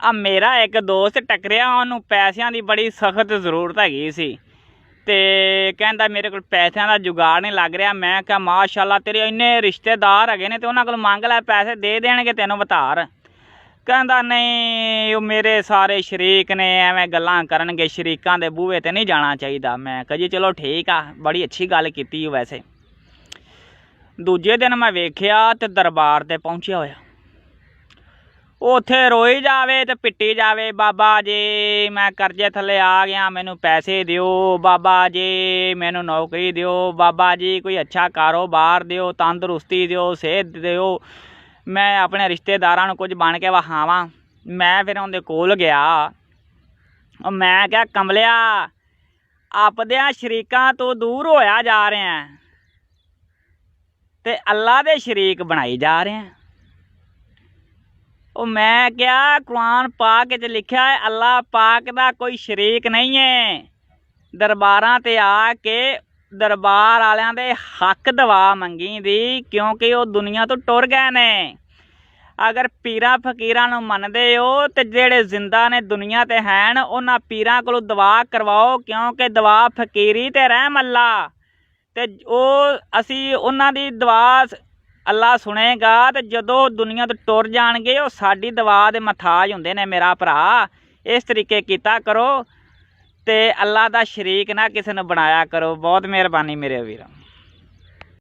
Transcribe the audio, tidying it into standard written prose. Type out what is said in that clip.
ਆ ਮੇਰਾ ਇੱਕ ਦੋਸਤ ਟੱਕਰਿਆ, ਉਹਨੂੰ ਪੈਸਿਆਂ ਦੀ ਬੜੀ ਸਖਤ ਜ਼ਰੂਰਤ ਹੈਗੀ ਸੀ ਤੇ ਕਹਿੰਦਾ ਮੇਰੇ ਕੋਲ ਪੈਸਿਆਂ ਦਾ ਜੁਗਾੜ ਨਹੀਂ ਲੱਗ ਰਿਹਾ। ਮੈਂ ਕਿਹਾ ਮਾਸ਼ਾਅੱਲਾ ਤੇਰੇ ਇੰਨੇ ਰਿਸ਼ਤੇਦਾਰ ਹੈਗੇ ਨੇ ਤੇ ਉਹਨਾਂ ਕੋਲ ਮੰਗ ਲੈ, ਪੈਸੇ ਦੇ ਦੇਣਗੇ ਤੈਨੂੰ ਉਧਾਰ। ਕਹਿੰਦਾ ਨਹੀਂ, ਉਹ ਮੇਰੇ ਸਾਰੇ ਸ਼ਰੀਕ ਨੇ, ਐਵੇਂ ਗੱਲਾਂ ਕਰਨਗੇ, ਸ਼ਰੀਕਾਂ ਦੇ ਬੂਹੇ ਤੇ ਨਹੀਂ ਜਾਣਾ ਚਾਹੀਦਾ। ਮੈਂ ਕਿਹਾ ਜੀ ਚਲੋ ਠੀਕ ਆ, ਬੜੀ ਅੱਛੀ ਗੱਲ ਕੀਤੀ। ਵੈਸੇ ਦੂਜੇ ਦਿਨ ਮੈਂ ਵੇਖਿਆ ਤੇ ਦਰਬਾਰ ਤੇ ਪਹੁੰਚਿਆ ਹੋਇਆ, ਉੱਥੇ ਰੋਈ ਜਾਵੇ ਤੇ ਪਿੱਟੀ ਜਾਵੇ, ਬਾਬਾ ਜੀ ਮੈਂ ਕਰਜ਼ੇ ਥੱਲੇ ਆ ਗਿਆ, ਮੈਨੂੰ ਪੈਸੇ ਦਿਓ, ਬਾਬਾ ਜੀ ਮੈਨੂੰ ਨੌਕਰੀ ਦਿਓ, ਬਾਬਾ ਜੀ ਕੋਈ ਅੱਛਾ ਕਾਰੋਬਾਰ ਦਿਓ, ਤੰਦਰੁਸਤੀ ਦਿਓ, ਸਿਹਤ ਦਿਓ, ਮੈਂ ਆਪਣੇ ਰਿਸ਼ਤੇਦਾਰਾਂ ਨੂੰ ਕੁਝ ਬਣ ਕੇ ਵਿਖਾਵਾਂ। ਮੈਂ ਫਿਰ ਉਹਦੇ ਕੋਲ ਗਿਆ, ਉਹ ਮੈਂ ਕਿਹਾ ਕਮਲਿਆ, ਆਪਦਿਆਂ ਸ਼ਰੀਕਾਂ ਤੋਂ ਦੂਰ ਹੋਇਆ ਜਾ ਰਿਹਾ ਤੇ ਅੱਲਾ ਦੇ ਸ਼ਰੀਕ ਬਣਾਈ ਜਾ ਰਿਹਾ। ਉਹ ਮੈਂ ਕਿਹਾ ਕੁਰਾਨ ਪਾਕ 'ਚ ਲਿਖਿਆ ਹੈ ਅੱਲਾ ਪਾਕ ਦਾ ਕੋਈ ਸ਼ਰੀਕ ਨਹੀਂ ਹੈ। ਦਰਬਾਰਾਂ 'ਤੇ ਆ ਕੇ ਦਰਬਾਰ ਵਾਲਿਆਂ ਦੇ ਹੱਕ ਦਵਾ ਮੰਗੀ ਦੀ, ਕਿਉਂਕਿ ਉਹ ਦੁਨੀਆ ਤੋਂ ਟੁਰ ਗਏ ਨੇ। ਅਗਰ ਪੀਰਾਂ ਫਕੀਰਾਂ ਨੂੰ ਮੰਨਦੇ ਹੋ ਤੇ ਜਿਹੜੇ ਜ਼ਿੰਦਾ ਨੇ ਦੁਨੀਆ 'ਤੇ ਹਨ, ਉਹਨਾਂ ਪੀਰਾਂ ਕੋਲੋਂ ਦੁਆ ਕਰਵਾਓ, ਕਿਉਂਕਿ ਦੁਆ ਫਕੀਰੀ ਤੇ ਰਹਿਮ ਅੱਲਾ, ਤੇ ਉਹ ਅਸੀਂ ਉਹਨਾਂ ਦੀ ਦੁਆ ਅੱਲਾ ਸੁਣੇਗਾ। ਤੇ ਜਦੋਂ ਦੁਨੀਆ ਤੋਂ ਟੁਰ ਜਾਣਗੇ ਉਹ ਸਾਡੀ ਦੁਆ ਦੇ ਮਹਤਾਜ ਹੁੰਦੇ ਨੇ ਮੇਰਾ ਭਰਾ। ਇਸ ਤਰੀਕੇ ਕੀਤਾ ਕਰੋ ਤੇ ਅੱਲਾ ਦਾ ਸ਼ਰੀਕ ਨਾ ਕਿਸੇ ਨੂੰ ਬਣਾਇਆ ਕਰੋ। ਬਹੁਤ ਮਿਹਰਬਾਨੀ ਮੇਰੇ ਵੀਰ।